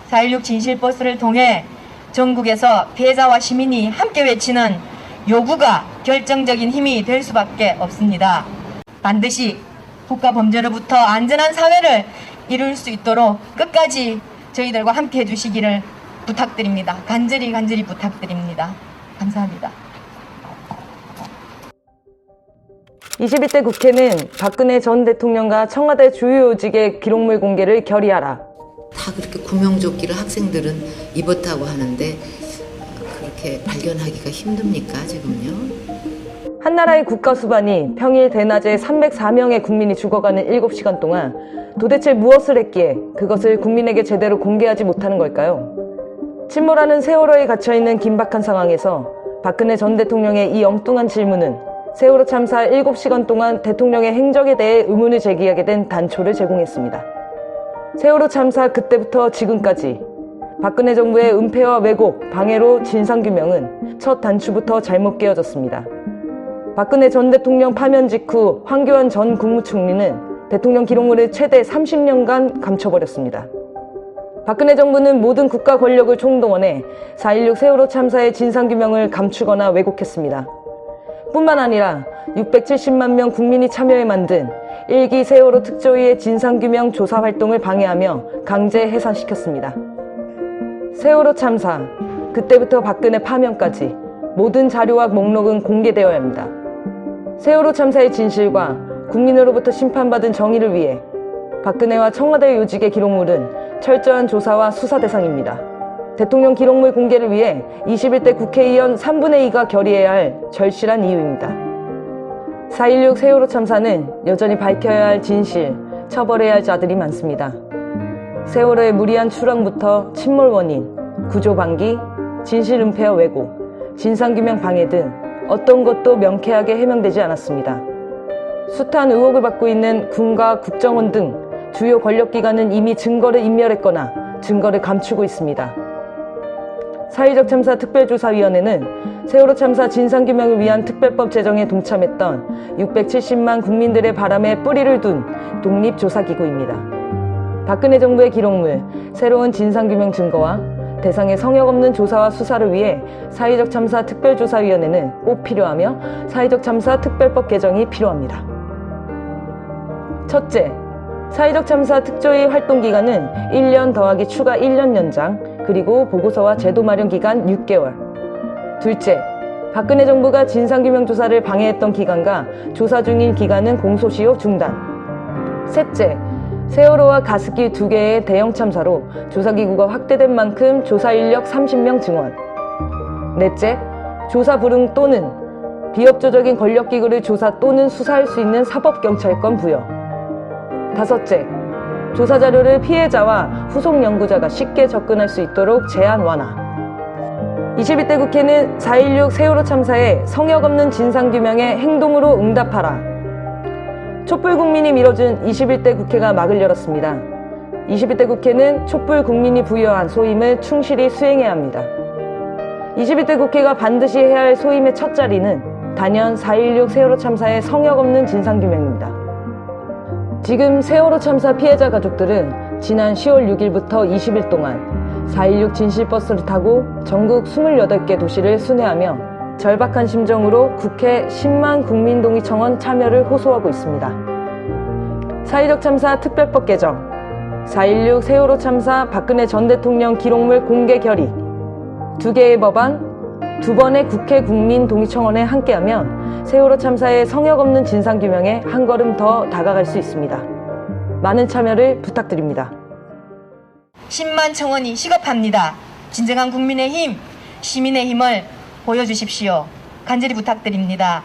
4.16 진실버스를 통해 전국에서 피해자와 시민이 함께 외치는 요구가 결정적인 힘이 될 수밖에 없습니다. 반드시 국가범죄로부터 안전한 사회를 이룰 수 있도록 끝까지 저희들과 함께 해주시기를 부탁드립니다. 간절히 부탁드립니다. 감사합니다. 21대 국회는 박근혜 전 대통령과 청와대 주요 요직의 기록물 공개를 결의하라. 다 그렇게 구명조끼를 학생들은 입었다고 하는데 그렇게 발견하기가 힘듭니까 지금요? 한나라의 국가수반이 평일 대낮에 304명의 국민이 죽어가는 7시간 동안 도대체 무엇을 했기에 그것을 국민에게 제대로 공개하지 못하는 걸까요? 침몰하는 세월호에 갇혀있는 긴박한 상황에서 박근혜 전 대통령의 이 엉뚱한 질문은 세월호 참사 7시간 동안 대통령의 행적에 대해 의문을 제기하게 된 단초를 제공했습니다. 세월호 참사 그때부터 지금까지 박근혜 정부의 은폐와 왜곡, 방해로 진상규명은 첫 단추부터 잘못 깨어졌습니다. 박근혜 전 대통령 파면 직후 황교안 전 국무총리는 대통령 기록물을 최대 30년간 감춰버렸습니다. 박근혜 정부는 모든 국가 권력을 총동원해 4.16 세월호 참사의 진상규명을 감추거나 왜곡했습니다. 뿐만 아니라 670만 명 국민이 참여해 만든 1기 세월호 특조위의 진상규명 조사 활동을 방해하며 강제 해산시켰습니다. 세월호 참사, 그때부터 박근혜 파면까지 모든 자료와 목록은 공개되어야 합니다. 세월호 참사의 진실과 국민으로부터 심판받은 정의를 위해 박근혜와 청와대 요직의 기록물은 철저한 조사와 수사 대상입니다. 대통령 기록물 공개를 위해 21대 국회의원 3분의 2가 결의해야 할 절실한 이유입니다. 4.16 세월호 참사는 여전히 밝혀야 할 진실, 처벌해야 할 자들이 많습니다. 세월호의 무리한 출항부터 침몰 원인, 구조 방기, 진실 은폐와 왜곡, 진상규명 방해 등 어떤 것도 명쾌하게 해명되지 않았습니다. 숱한 의혹을 받고 있는 군과 국정원 등 주요 권력기관은 이미 증거를 인멸했거나 증거를 감추고 있습니다. 사회적 참사 특별조사위원회는 세월호 참사 진상규명을 위한 특별법 제정에 동참했던 670만 국민들의 바람에 뿌리를 둔 독립조사기구입니다. 박근혜 정부의 기록물, 새로운 진상규명 증거와 대상의 성역 없는 조사와 수사를 위해 사회적 참사 특별조사위원회는 꼭 필요하며 사회적 참사 특별법 개정이 필요합니다. 첫째, 사회적 참사 특조위 활동기간은 1년 더하기 추가 1년 연장, 그리고 보고서와 제도 마련 기간 6개월. 둘째, 박근혜 정부가 진상규명 조사를 방해했던 기간과 조사 중인 기간은 공소시효 중단. 셋째, 세월호와 가습기 2개의 대형 참사로 조사기구가 확대된 만큼 조사 인력 30명 증원. 넷째, 조사 불응 또는 비협조적인 권력기구를 조사 또는 수사할 수 있는 사법경찰권 부여. 다섯째, 조사 자료를 피해자와 후속 연구자가 쉽게 접근할 수 있도록 제한 완화. 21대 국회는 4.16 세월호 참사의 성역 없는 진상규명에 행동으로 응답하라. 촛불 국민이 밀어준 21대 국회가 막을 열었습니다. 21대 국회는 촛불 국민이 부여한 소임을 충실히 수행해야 합니다. 21대 국회가 반드시 해야 할 소임의 첫 자리는 단연 4.16 세월호 참사의 성역 없는 진상규명입니다. 지금 세월호 참사 피해자 가족들은 지난 10월 6일부터 20일 동안 4.16 진실버스를 타고 전국 28개 도시를 순회하며 절박한 심정으로 국회 10만 국민동의청원 참여를 호소하고 있습니다. 사회적 참사 특별법 개정, 4.16 세월호 참사 박근혜 전 대통령 기록물 공개 결의, 2개의 법안, 2번의 국회 국민동의청원에 함께하면 세월호 참사의 성역 없는 진상규명에 한 걸음 더 다가갈 수 있습니다. 많은 참여를 부탁드립니다. 10만 청원이 시급합니다. 진정한 국민의 힘, 시민의 힘을 보여주십시오. 간절히 부탁드립니다.